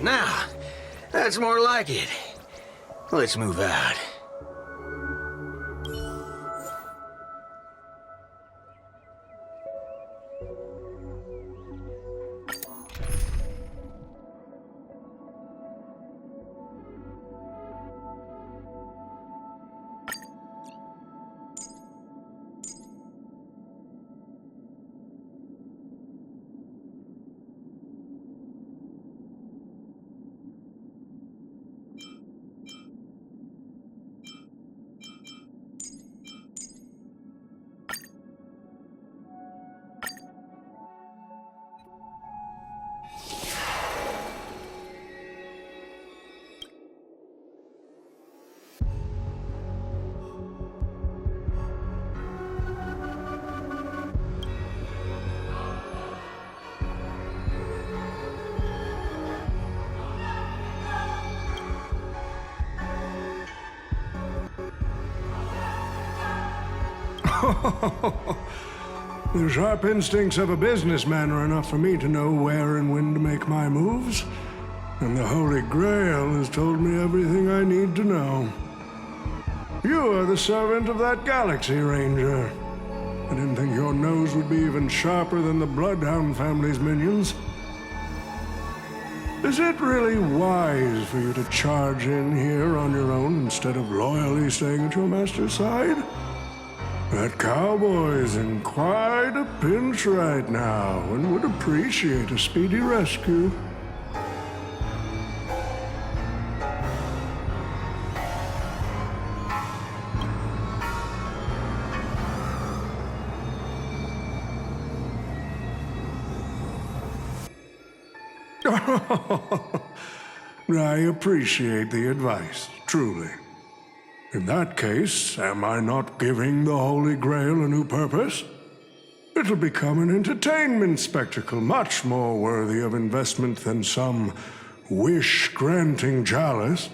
Now, that's more like it. Let's move out. The sharp instincts of a businessman are enough for me to know where and when to make my moves. And the Holy Grail has told me everything I need to know. You are the servant of that Galaxy Ranger. I didn't think your nose would be even sharper than the Bloodhound family's minions. Is it really wise for you to charge in here on your own instead of loyally staying at your master's side? That cowboy's in quite a pinch right now and would appreciate a speedy rescue. I appreciate the advice, truly. In that case, am I not giving the Holy Grail a new purpose? It'll become an entertainment spectacle much more worthy of investment than some wish-granting chalice.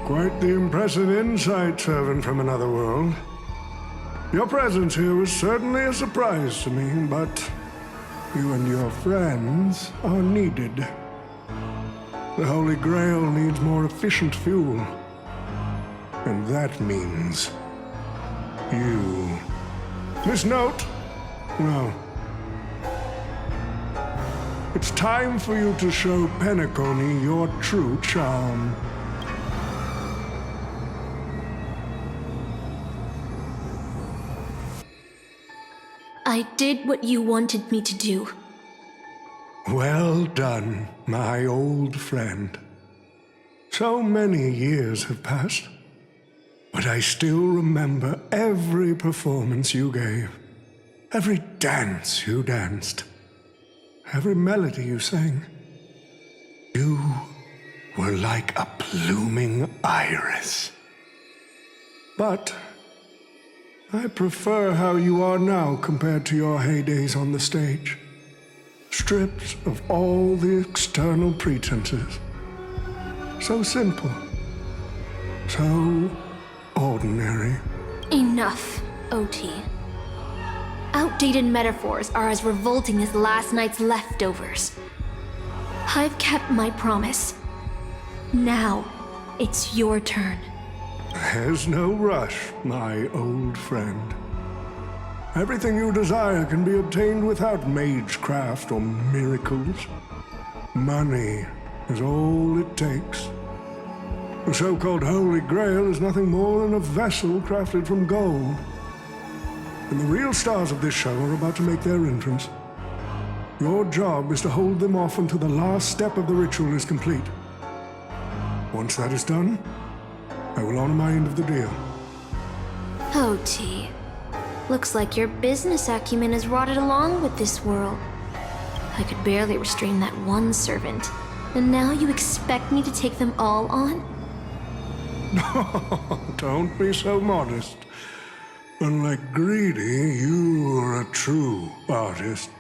Quite the impressive insight, servant from another world. Your presence here was certainly a surprise to me, but you and your friends are needed. The Holy Grail needs more efficient fuel. And that means you. Miss Note? No. It's time for you to show Penacony your true charm. I did what you wanted me to do. Well done, my old friend. So many years have passed, but I still remember every performance you gave, every dance you danced, every melody you sang. You were like a blooming iris. But I prefer how you are now compared to your heydays on the stage. Stripped of all the external pretenses. So simple. So ordinary. Enough, OT. Outdated metaphors are as revolting as last night's leftovers. I've kept my promise. Now, it's your turn. There's no rush, my old friend. Everything you desire can be obtained without magecraft or miracles. Money is all it takes. The so-called Holy Grail is nothing more than a vessel crafted from gold. and the real stars of this show are about to make their entrance. Your job is to hold them off until the last step of the ritual is complete. Once that is done, I will honor my end of the deal. Oh, T. Looks like your business acumen has rotted along with this world. I could barely restrain that one servant, and now you expect me to take them all on? Don't be so modest. Unlike Greedy, you are a true artist.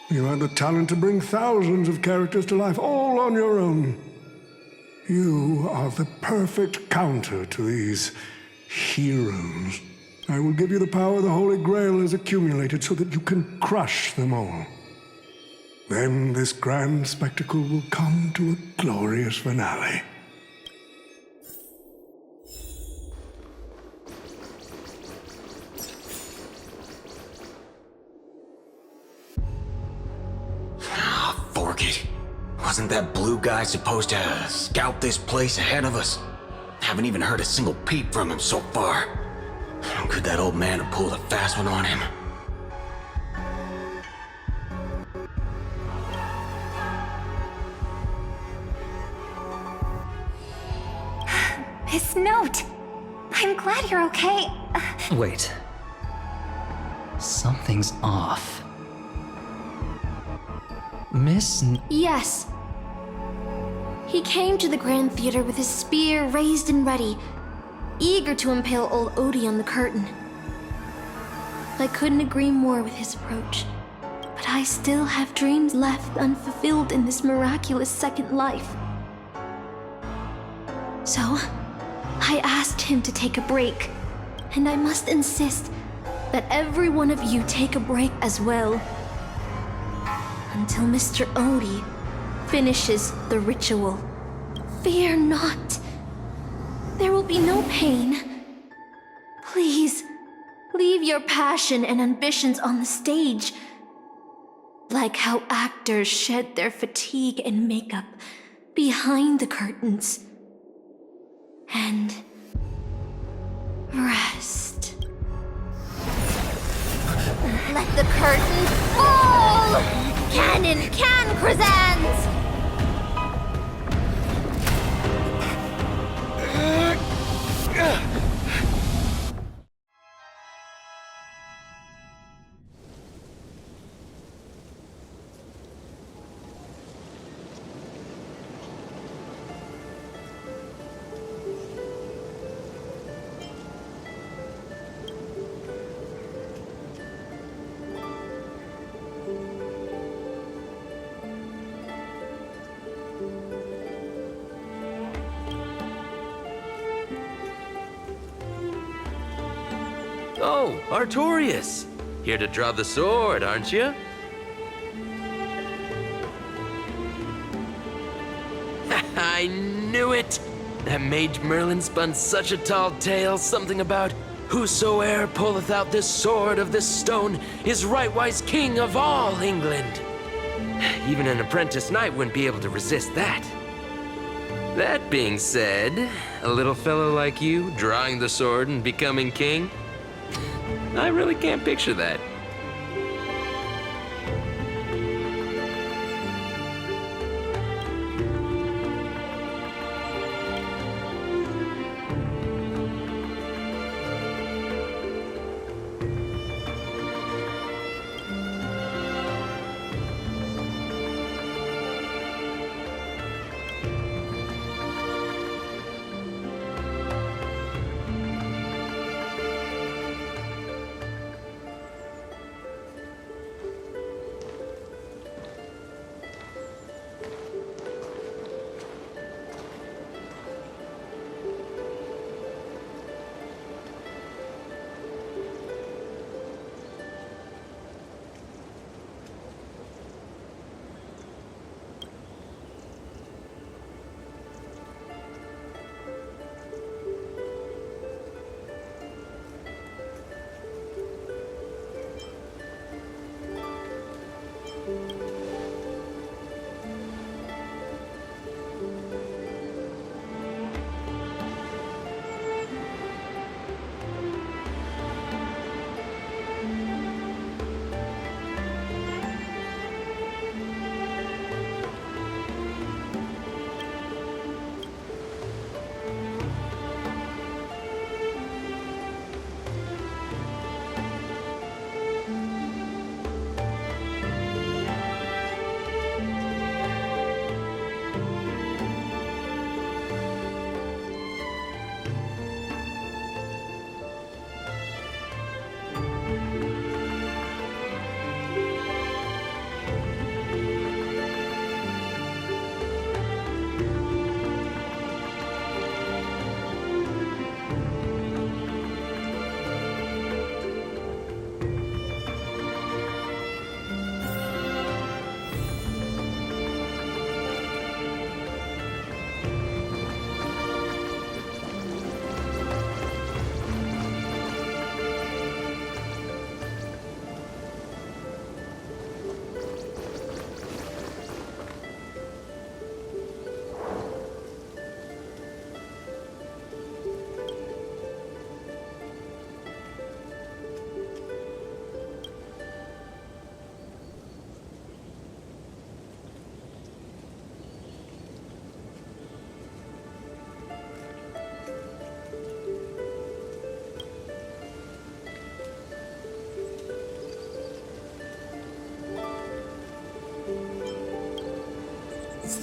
You have the talent to bring thousands of characters to life all on your own. You are the perfect counter to these heroes. I will give you the power the Holy Grail has accumulated so that you can crush them all. Then this grand spectacle will come to a glorious finale. Fork it. Wasn't that blue guy supposed to scout this place ahead of us? Haven't even heard a single peep from him so far. Could that old man have pulled a fast one on him? This note. I'm glad you're okay. Wait. Something's off. Yes. He came to the Grand Theater with his spear raised and ready, eager to impale old Odie on the curtain. I couldn't agree more with his approach, but I still have dreams left unfulfilled in this miraculous second life. So, I asked him to take a break, and I must insist that every one of you take a break as well. Until Mr. Odie finishes the ritual. Fear not. There will be no pain. Please, leave your passion and ambitions on the stage. Like how actors shed their fatigue and makeup behind the curtains. And rest. Let the curtain fall! Cannon can presents! Oh, Artorias! Here to draw the sword, aren't you? I knew it! That Mage Merlin spun such a tall tale, something about whosoe'er pulleth out this sword of this stone is rightwise king of all England. Even an apprentice knight wouldn't be able to resist that. That being said, a little fellow like you drawing the sword and becoming king, I really can't picture that.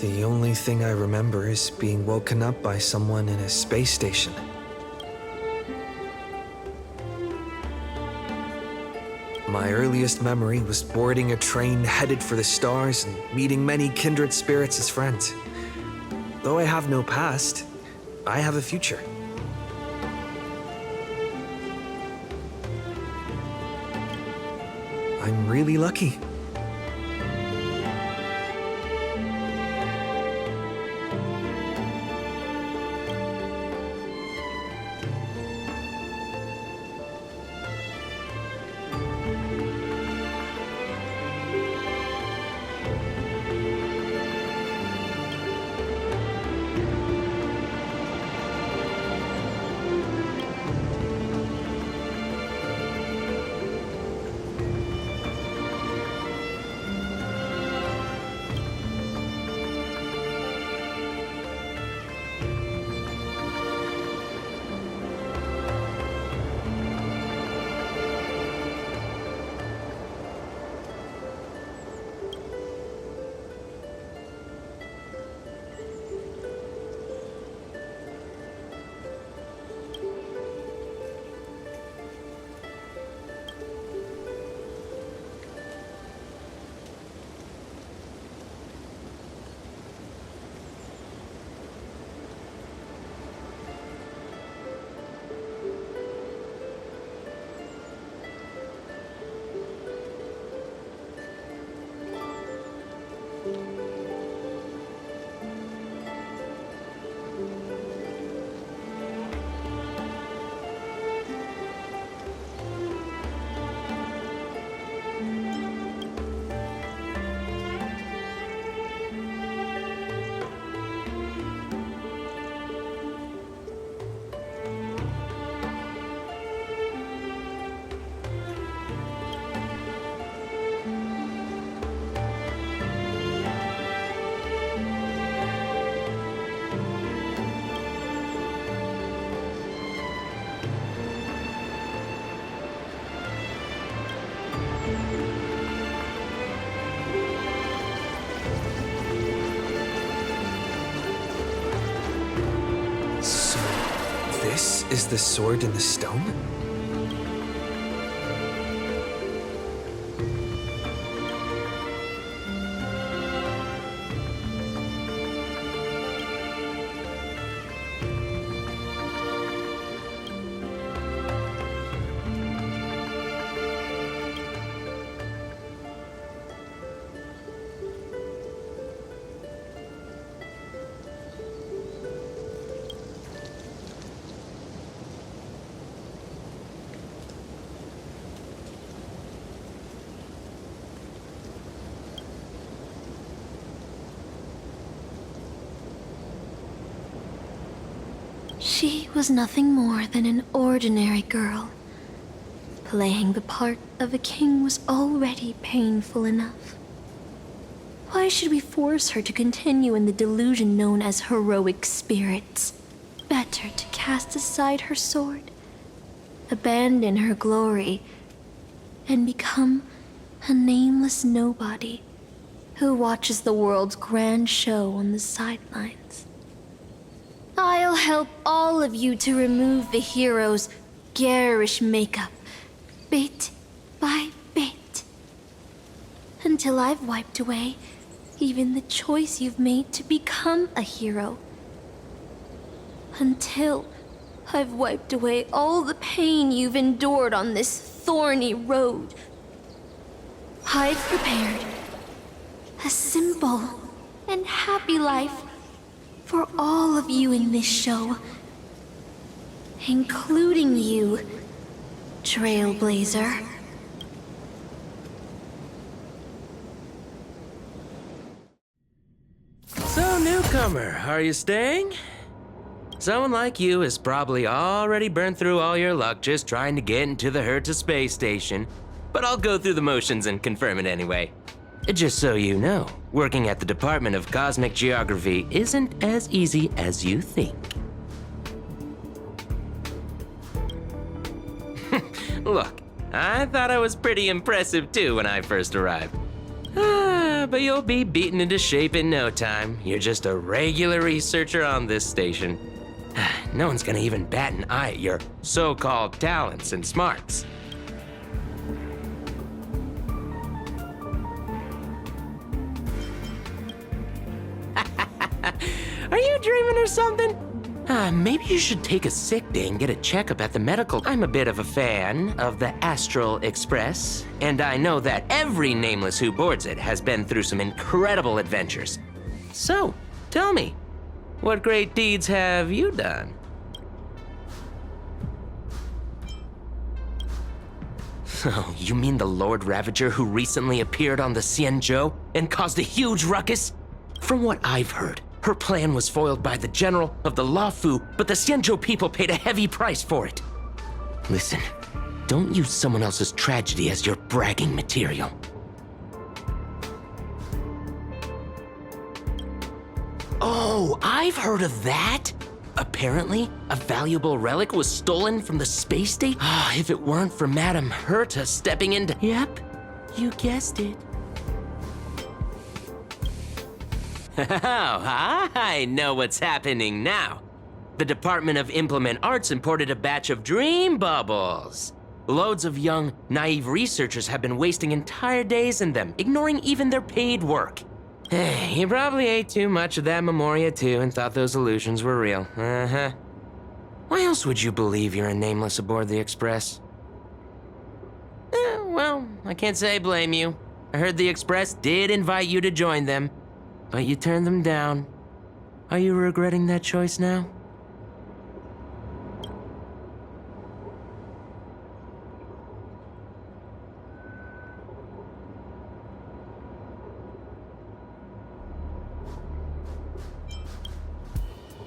The only thing I remember is being woken up by someone in a space station. My earliest memory was boarding a train headed for the stars and meeting many kindred spirits as friends. Though I have no past, I have a future. I'm really lucky. This is the sword in the stone? She was nothing more than an ordinary girl. Playing the part of a king was already painful enough. Why should we force her to continue in the delusion known as heroic spirits? Better to cast aside her sword, abandon her glory, and become a nameless nobody who watches the world's grand show on the sidelines. I'll help all of you to remove the hero's garish makeup, bit by bit, until I've wiped away even the choice you've made to become a hero. Until I've wiped away all the pain you've endured on this thorny road. I've prepared a simple and happy life for all of you in this show, including you, Trailblazer. So, newcomer, are you staying? Someone like you has probably already burned through all your luck just trying to get into the Herta space station, but I'll go through the motions and confirm it anyway. Just so you know, working at the Department of Cosmic Geography isn't as easy as you think. Look, I thought I was pretty impressive too when I first arrived. But you'll be beaten into shape in no time. You're just a regular researcher on this station. No one's gonna even bat an eye at your so-called talents and smarts. Are you dreaming or something? Maybe you should take a sick day and get a checkup at the medical. I'm a bit of a fan of the Astral Express, and I know that every nameless who boards it has been through some incredible adventures. So, tell me, what great deeds have you done? Oh, you mean the Lord Ravager who recently appeared on the Xianzhou and caused a huge ruckus? From what I've heard, her plan was foiled by the general of the Luofu, but the Xianzhou people paid a heavy price for it. Listen, don't use someone else's tragedy as your bragging material. Oh, I've heard of that! Apparently, a valuable relic was stolen from the space station. If it weren't for Madame Herta stepping in to... Yep, you guessed it. Oh, I know what's happening now. The Department of Implement Arts imported a batch of dream bubbles. Loads of young, naive researchers have been wasting entire days in them, ignoring even their paid work. You probably ate too much of that Memoria too and thought those illusions were real. Uh-huh. Why else would you believe you're a nameless aboard the Express? Well, I can't say I blame you. I heard the Express did invite you to join them, but you turned them down. Are you regretting that choice now?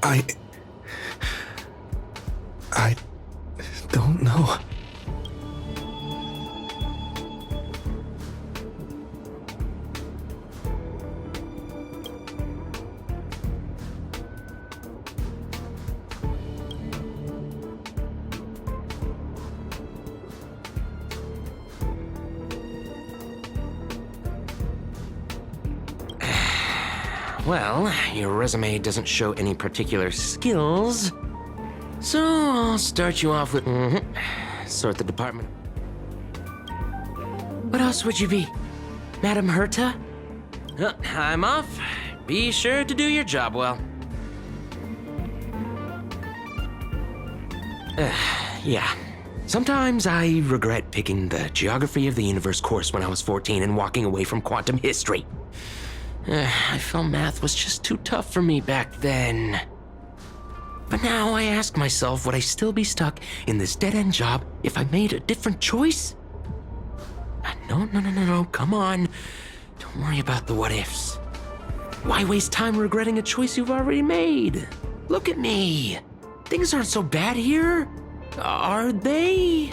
I don't know. Well, your resume doesn't show any particular skills, so I'll start you off with, sort the department. What else would you be? Madame Herta? I'm off. Be sure to do your job well. Yeah. Sometimes I regret picking the Geography of the Universe course when I was 14 and walking away from quantum history. I felt math was just too tough for me back then. But now I ask myself, would I still be stuck in this dead-end job if I made a different choice? No, come on. Don't worry about the what-ifs. Why waste time regretting a choice you've already made? Look at me. Things aren't so bad here, are they?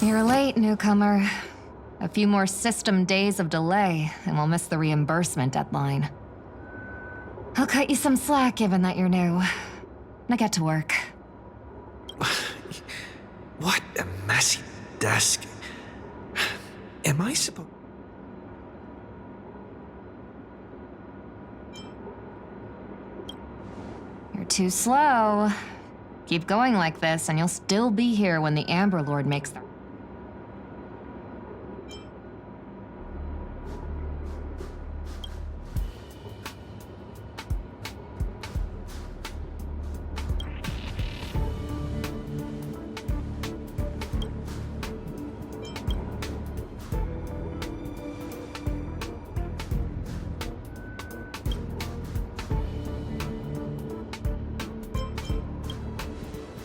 You're late, newcomer. A few more system days of delay, and we'll miss the reimbursement deadline. I'll cut you some slack, given that you're new. Now get to work. What a messy desk. Am I supposed... You're too slow. Keep going like this, and you'll still be here when the Amber Lord makes the...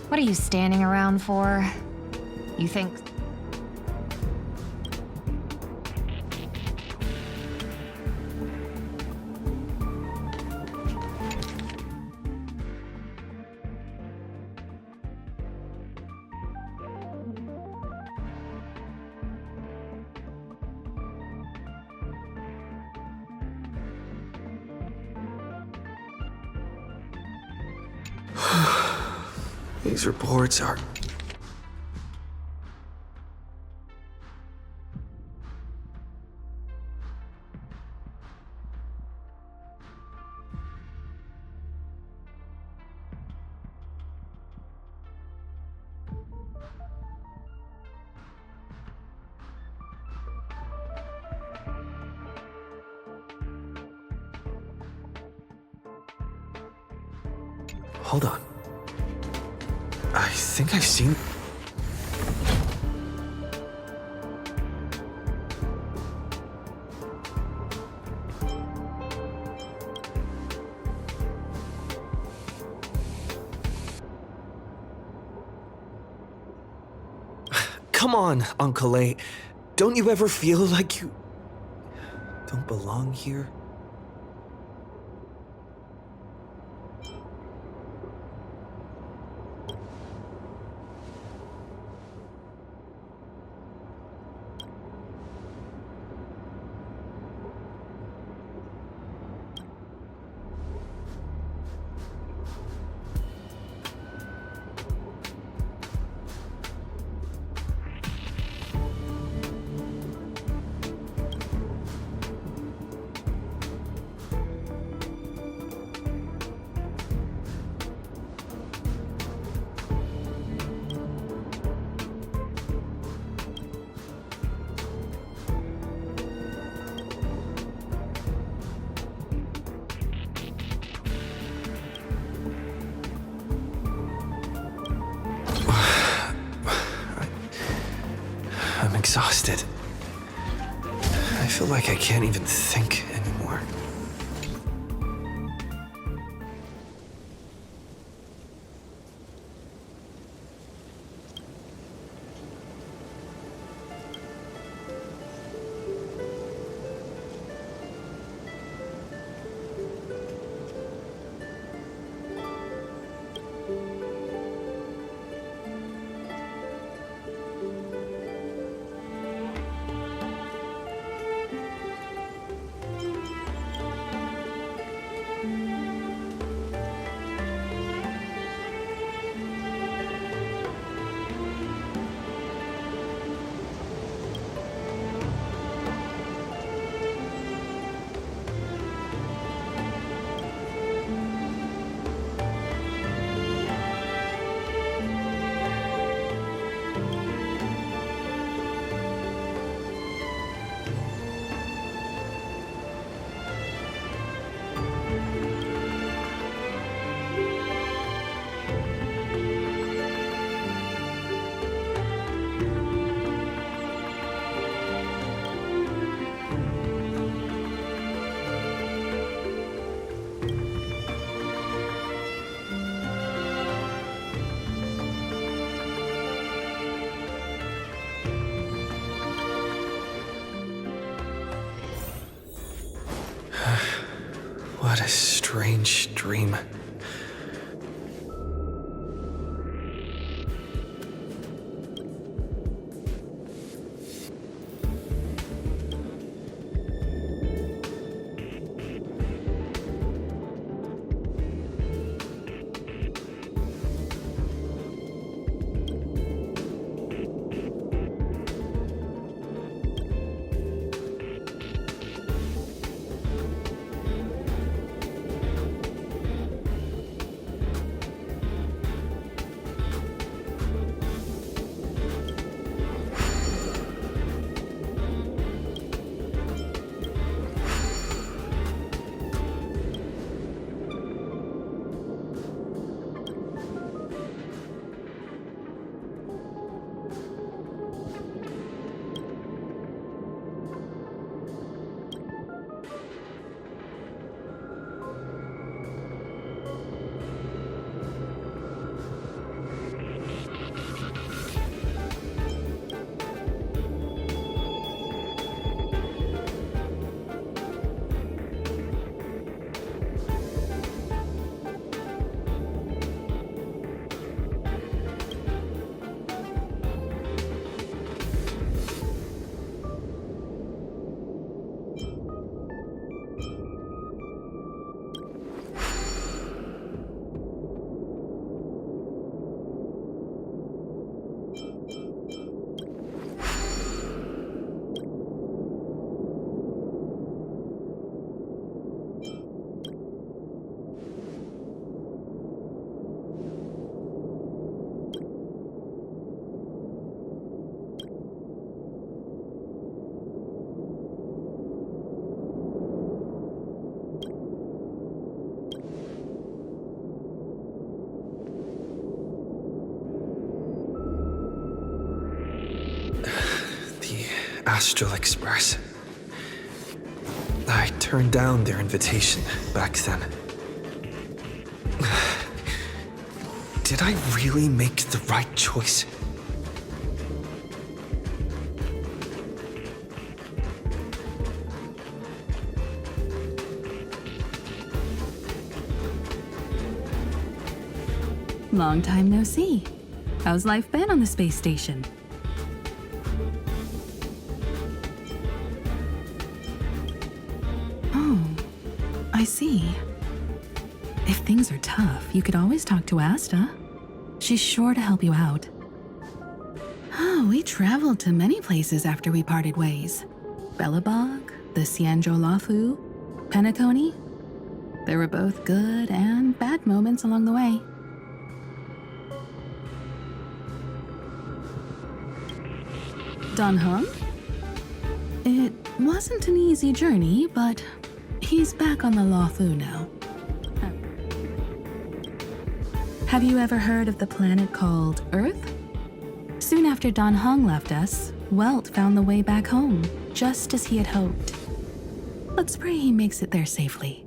What are you standing around for? You think... These reports are... Hold on. I think I've seen... Come on, Uncle A. Don't you ever feel like you don't belong here? I'm exhausted. I feel like I can't even think anymore. What a strange dream. Astral Express. I turned down their invitation back then. Did I really make the right choice? Long time no see. How's life been on the space station? Oh, I see. If things are tough, you could always talk to Asta. She's sure to help you out. Oh, we traveled to many places after we parted ways. Bellabog, the Cianjo Lafu, Penacony. There were both good and bad moments along the way. Don Hung? It wasn't an easy journey, but he's back on the Lafu now. Have you ever heard of the planet called Earth? Soon after Don Hung left us, Welt found the way back home, just as he had hoped. Let's pray he makes it there safely.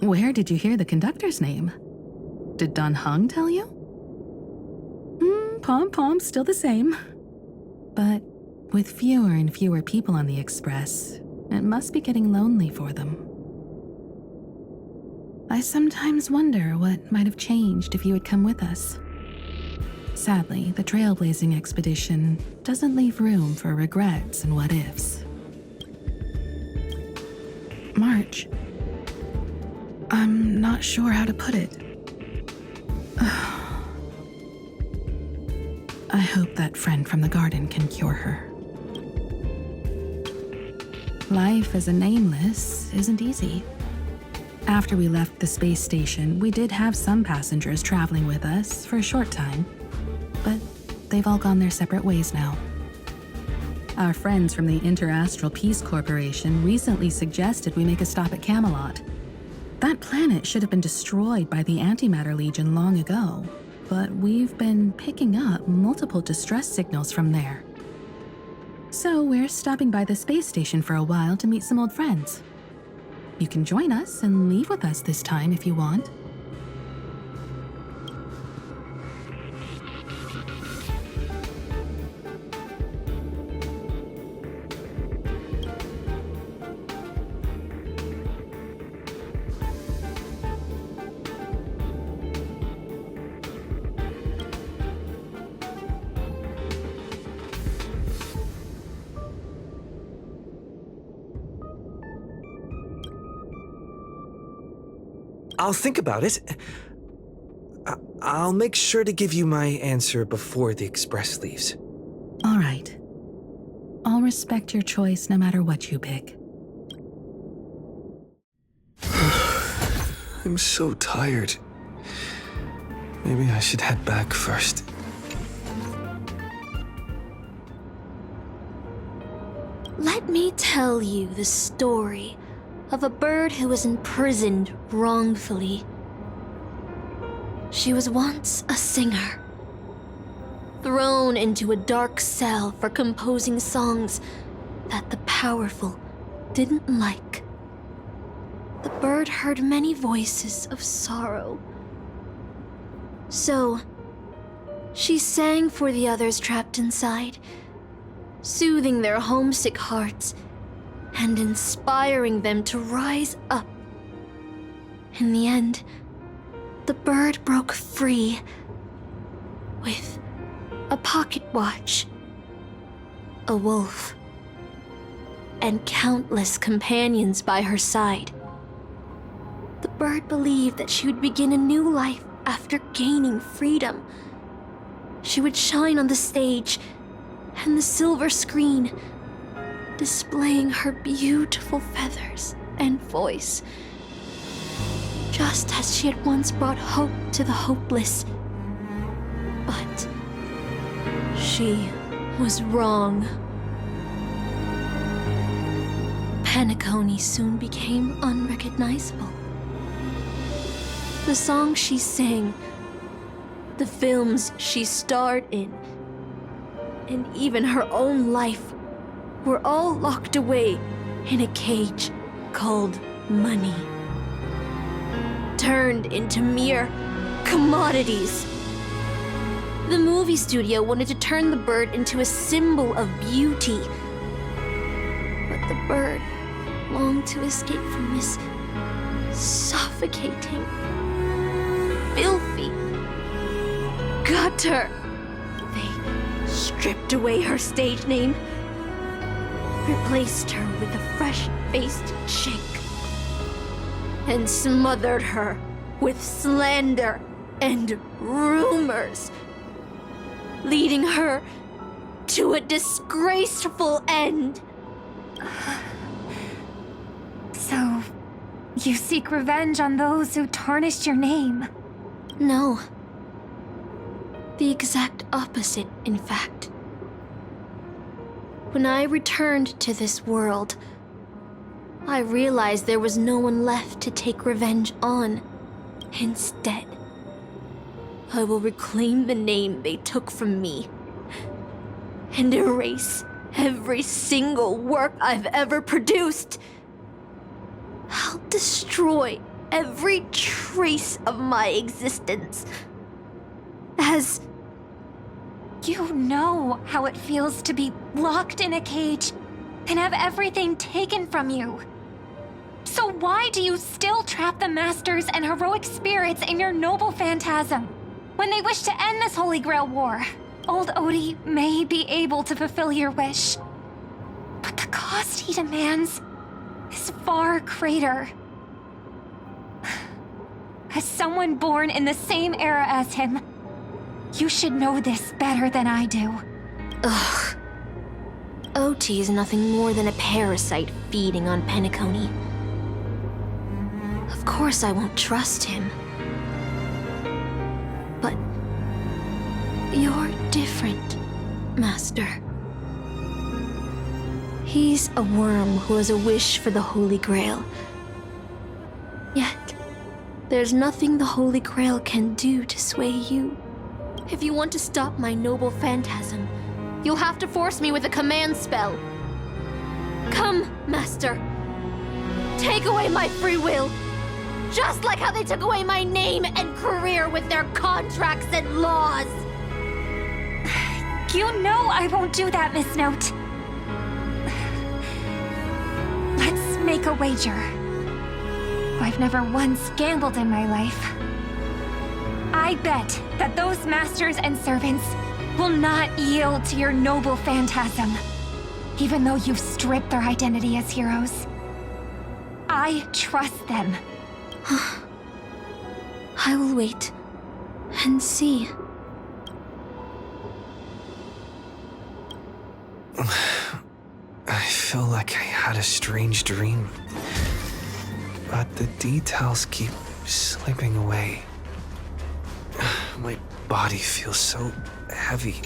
Where did you hear the conductor's name? Did Don Hung tell you? Pom-Pom's still the same. But with fewer and fewer people on the Express, it must be getting lonely for them. I sometimes wonder what might have changed if you had come with us. Sadly, the trailblazing expedition doesn't leave room for regrets and what-ifs. March. I'm not sure how to put it. I hope that friend from the garden can cure her. Life as a nameless isn't easy. After we left the space station, we did have some passengers traveling with us for a short time, but they've all gone their separate ways now. Our friends from the Interastral Peace Corporation recently suggested we make a stop at Camelot. That planet should have been destroyed by the Antimatter Legion long ago, but we've been picking up multiple distress signals from there. So we're stopping by the space station for a while to meet some old friends. You can join us and leave with us this time if you want. I'll think about it. I'll make sure to give you my answer before the Express leaves. All right. I'll respect your choice no matter what you pick. I'm so tired. Maybe I should head back first. Let me tell you the story of a bird who was imprisoned wrongfully. She was once a singer, thrown into a dark cell for composing songs that the powerful didn't like. The bird heard many voices of sorrow. So, she sang for the others trapped inside, soothing their homesick hearts and inspiring them to rise up. In the end, the bird broke free with a pocket watch, a wolf, and countless companions by her side. The bird believed that she would begin a new life after gaining freedom. She would shine on the stage and the silver screen, displaying her beautiful feathers and voice, just as she had once brought hope to the hopeless. But she was wrong. Penacony soon became unrecognizable. The songs she sang, the films she starred in, and even her own life were all locked away in a cage called money. Turned into mere commodities. The movie studio wanted to turn the bird into a symbol of beauty. But the bird longed to escape from this suffocating, filthy gutter. They stripped away her stage name, replaced her with a fresh-faced chick, and smothered her with slander and rumors, leading her to a disgraceful end. So, you seek revenge on those who tarnished your name? No. The exact opposite, in fact. When I returned to this world, I realized there was no one left to take revenge on. Instead, I will reclaim the name they took from me and erase every single work I've ever produced. I'll destroy every trace of my existence. As You know how it feels to be locked in a cage and have everything taken from you. So why do you still trap the Masters and heroic spirits in your noble phantasm? When they wish to end this Holy Grail war, old Odie may be able to fulfill your wish. But the cost he demands is far greater. As someone born in the same era as him, you should know this better than I do. Ugh. Oti is nothing more than a parasite feeding on Penacony. Of course I won't trust him. But you're different, Master. He's a worm who has a wish for the Holy Grail. Yet, there's nothing the Holy Grail can do to sway you. If you want to stop my noble phantasm, you'll have to force me with a command spell. Come, Master. Take away my free will. Just like how they took away my name and career with their contracts and laws. You know I won't do that, Miss Note. Let's make a wager. I've never once gambled in my life. I bet that those masters and servants will not yield to your noble phantasm, even though you've stripped their identity as heroes. I trust them. I will wait and see. I feel like I had a strange dream, but the details keep slipping away. My body feels so heavy.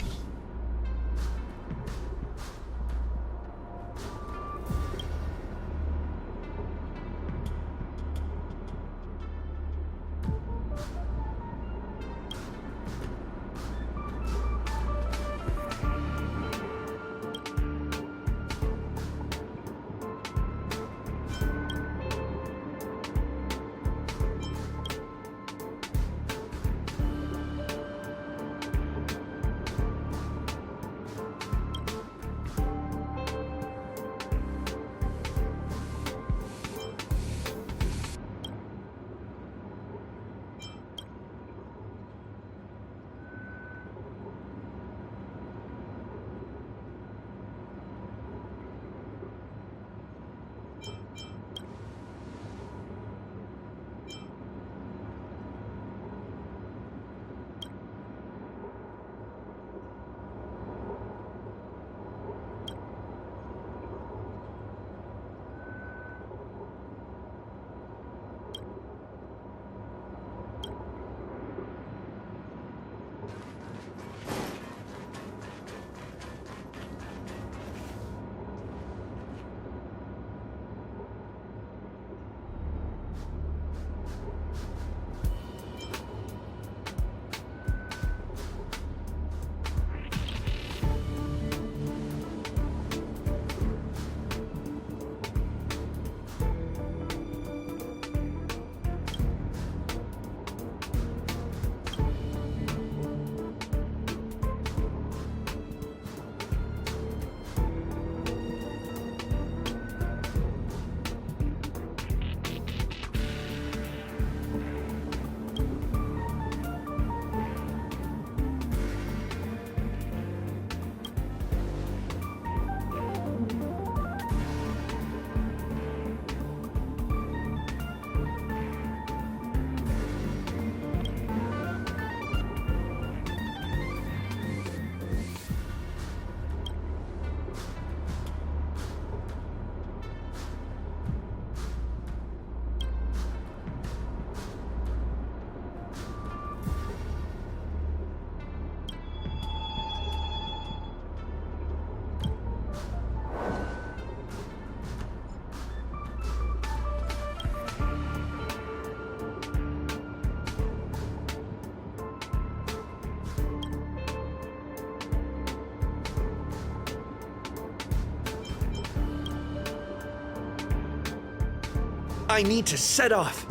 I need to set off.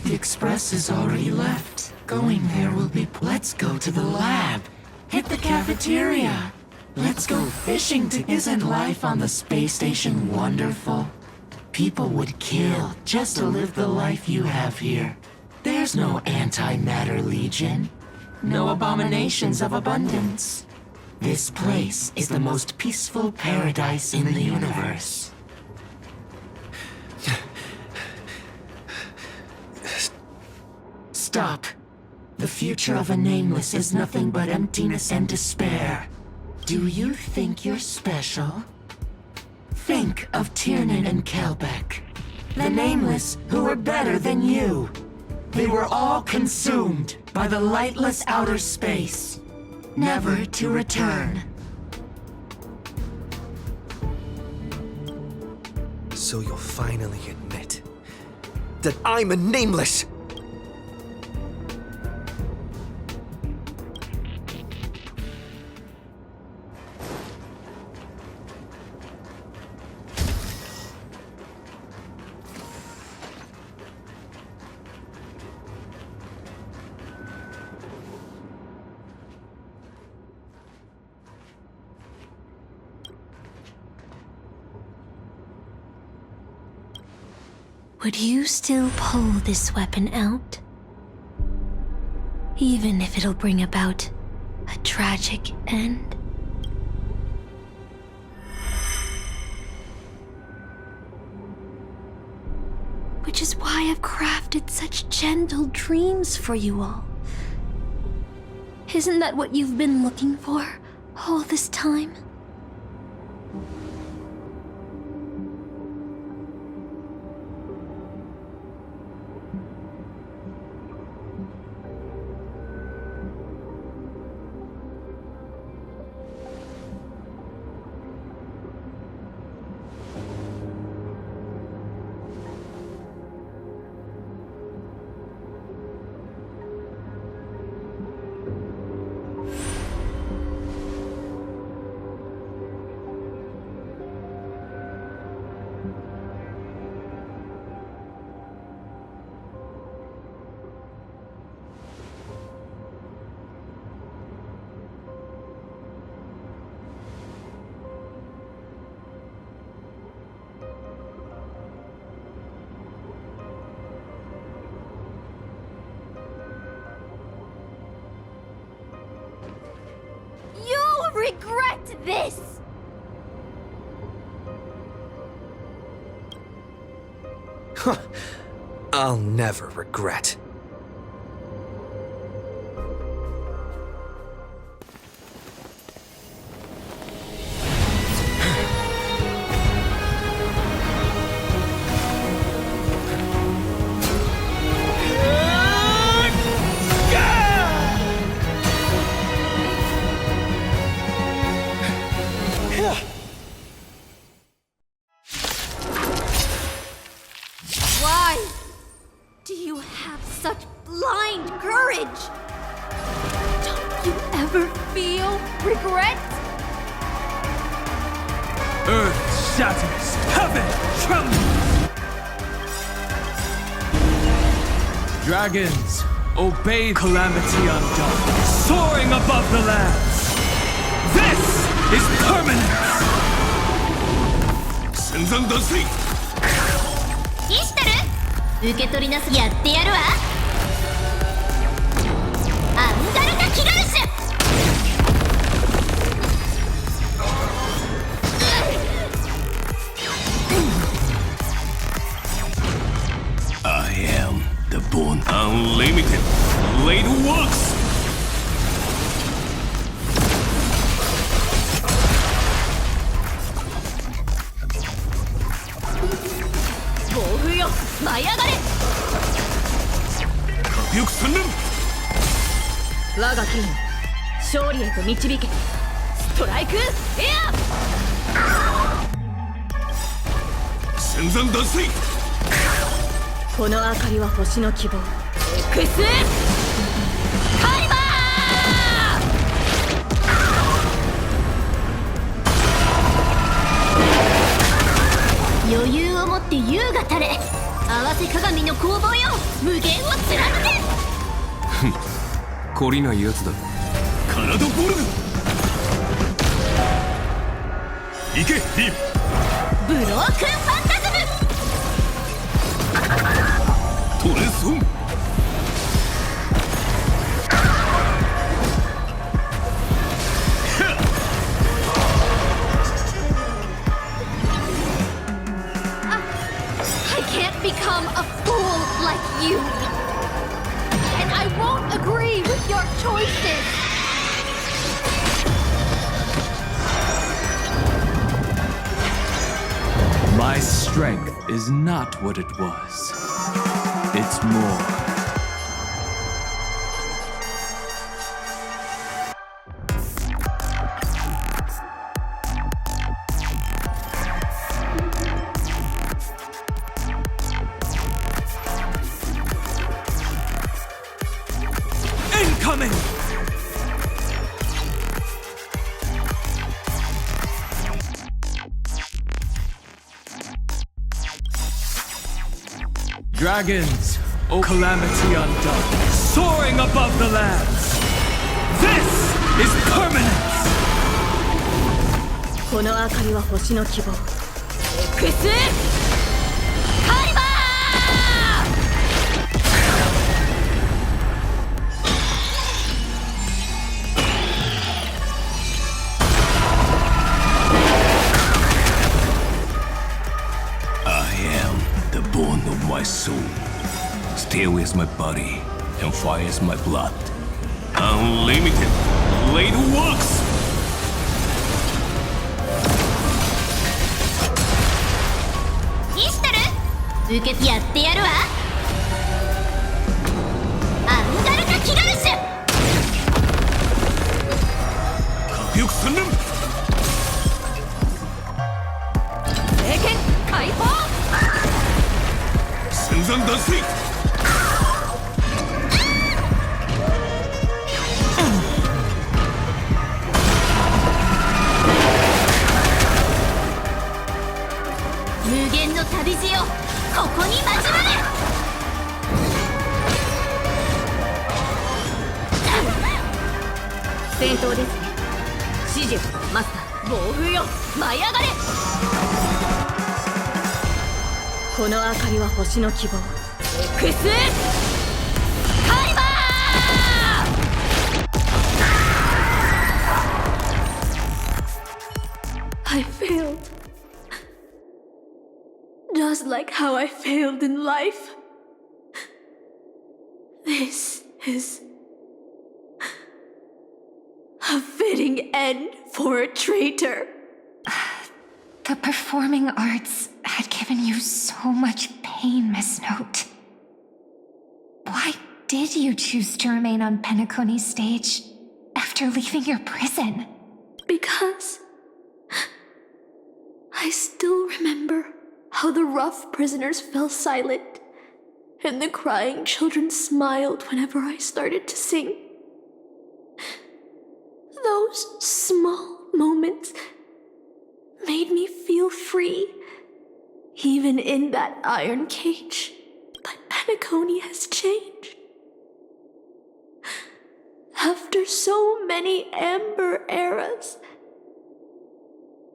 The express is already left. Going there will be... Let's go to the lab. Hit the cafeteria. Let's go fishing together. Isn't life on the space station wonderful? People would kill just to live the life you have here. There's no antimatter legion. No abominations of abundance. This place is the most peaceful paradise in the universe. Stop. The future of a nameless is nothing but emptiness and despair. Do you think you're special? Think of Tiernan and Kelbeck. The nameless who were better than you. They were all consumed by the lightless outer space, never to return. So you'll finally admit that I'm a nameless! Would you still pull this weapon out? Even if it'll bring about a tragic end? Which is why I've crafted such gentle dreams for you all. Isn't that what you've been looking for all this time? Regret this! I'll never regret. Why do you have such blind courage? Don't you ever feel regret? Earth shatters, heaven trembles! Dragons, obey calamity undone, soaring above the lands! This is permanence! 戦前断水 イシタル、受け取りなすやってやるわ。アンダルタキガルシュ。I am the born unlimited blade works. 暴風よ、舞い上がれ。よく三連。我が剣、勝利へと導け。ストライクエア。戦前断水。この明かりは星の希望。Xカリバー。って優が垂れ、合わせ鏡の攻防よ、無限を貫け。懲りないやつだ。カラドボルグ、行けリーブロークンファンタズム。トレスオン。I can't become a fool like you. And I won't agree with your choices. My strength is not what it was. It's more. Incoming! Dragons, O calamity undone, soaring above the lands. This is permanence! この明かりは星の希望。X カリバBone of my soul. Steel is my body, and fire is my blood. Unlimited blade works! イシタル、受けてやってやるわ。アンガルタ・キガルシュ。核翼散乱。聖剣解放。戦山脱水。無限の旅路よ、ここに交われ。戦闘ですね。指示をマスター。暴風よ、舞い上がれ。この明かりは星の希望。X カリバー。I failed. Just like how I failed in life. This is a fitting end for a traitor. The performing arts had given you so much pain, Miss Note. Why did you choose to remain on Penacony's stage after leaving your prison? Because I still remember how the rough prisoners fell silent and the crying children smiled whenever I started to sing. Those small moments made me feel free, even in that iron cage. But Penacony has changed. After so many amber eras,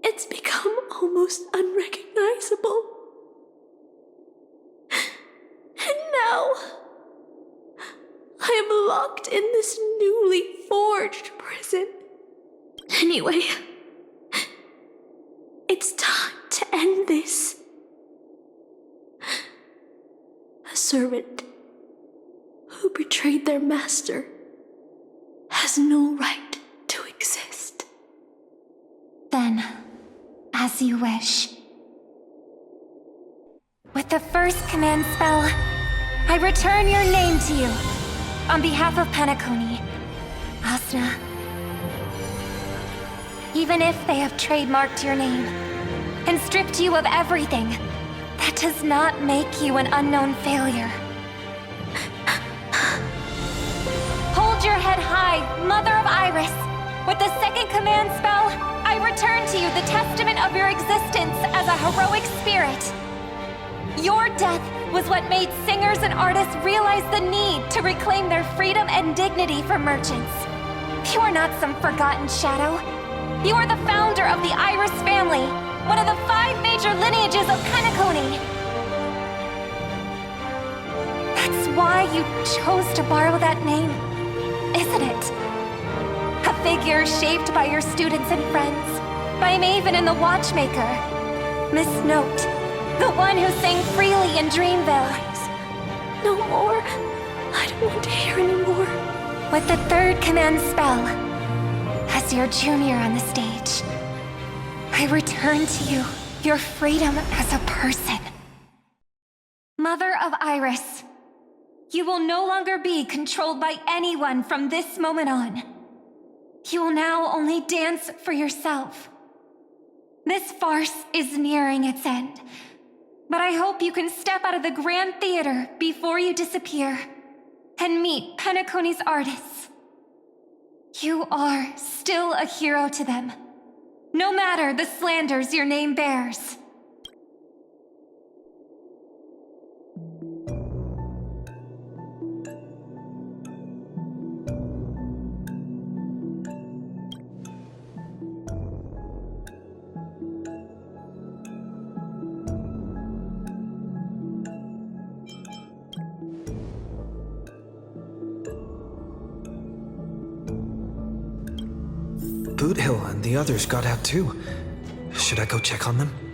it's become almost unrecognizable. And now, I am locked in this newly forged prison. Anyway, it's time to end this. A servant who betrayed their master has no right to exist. Then, as you wish. With the first command spell, I return your name to you. On behalf of Penacony, Asuna. Even if they have trademarked your name and stripped you of everything, that does not make you an unknown failure. Hold your head high, Mother of Iris. With the second command spell, I return to you the testament of your existence as a heroic spirit. Your death was what made singers and artists realize the need to reclaim their freedom and dignity for merchants. You are not some forgotten shadow. You are the founder of the Iris family, one of the 5 major lineages of Penacony. That's why you chose to borrow that name, isn't it? A figure shaped by your students and friends, by Maven and the Watchmaker, Miss Note, the one who sang freely in Dreamville. No more. I don't want to hear anymore. With the 3rd command spell, as your junior on the stage, I return to you your freedom as a person. Mother of Iris, you will no longer be controlled by anyone from this moment on. You will now only dance for yourself. This farce is nearing its end, but I hope you can step out of the Grand Theater before you disappear and meet Penacony's artists. You are still a hero to them, no matter the slanders your name bears. Boot Hill and the others got out too. Should I go check on them?